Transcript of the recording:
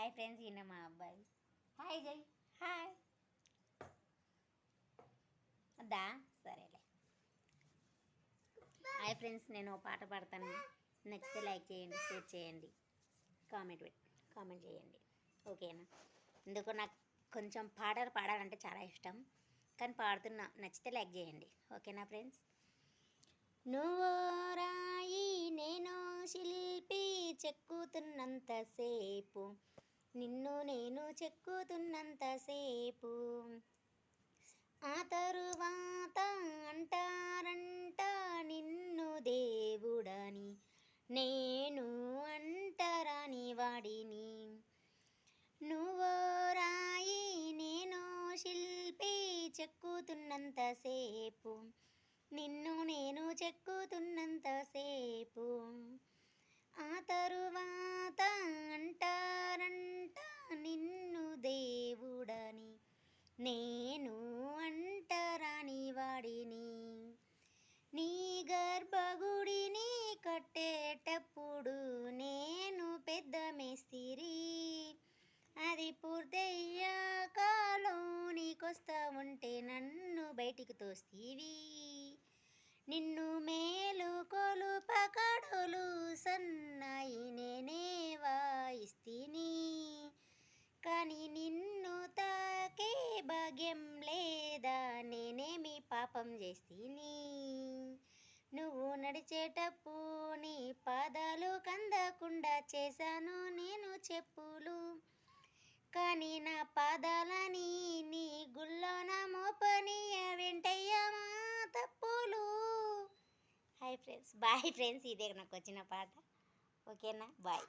Hi friends, ఈయన మా అబ్బాయి. హాయ్ జై. హాయ్. అద్దా సరేలే. హాయ్ ఫ్రెండ్స్, నేను పాట పాడతాను. నచ్చితే లైక్ చేయండి, షేర్ చేయండి, కామెంట్ చేయండి. ఓకేనా? ఎందుకో నాకు కొంచెం పాటలు పాడాలంటే చాలా ఇష్టం, కానీ పాడుతున్నా. నచ్చితే లైక్ చేయండి. ఓకేనా ఫ్రెండ్స్? నువ్వు రాయి నేను శిల్పి, చెక్కుతున్నంతసేపు నిన్ను నేను చెక్కుతున్నంతసేపు ఆ తరువాత అంటారంట నిన్ను దేవుడని, నేను అంటరాని వాడిని. నువ్వు రాయి నేను శిల్పి, చెక్కుతున్నంతసేపు నిన్ను నేను చెక్కుతున్నంతసేపు ఆ తరువాత అంటారంట నిన్ను దేవుడని, నేను అంటరాని వాడిని. నీ గర్భగుడిని కట్టేటప్పుడు నేను పెద్ద మేస్తిరి, అది పూర్తయ్యాక లోనికొస్తా ఉంటే నన్ను బయటికి తోస్తీవి. నిన్ను మేలుకొలు పకడులు సన్నాయి నేనే వాయిస్తిని, కానీ నిన్ను తాకే భాగ్యం లేదా, నేనేమి పాపం చేస్తిని. నువ్వు నడిచేటప్పుడు నీ పాదాలు కందకుండా చేశాను నేను చెప్పులు, కానీ నా పాదాలని నీ గుళ్ళోన మోపనీయ వెంటయ్య మా తప్పులు. Hi friends, bye friends. ఇదే నాకు వచ్చిన పాట. ఓకేనా? బాయ్.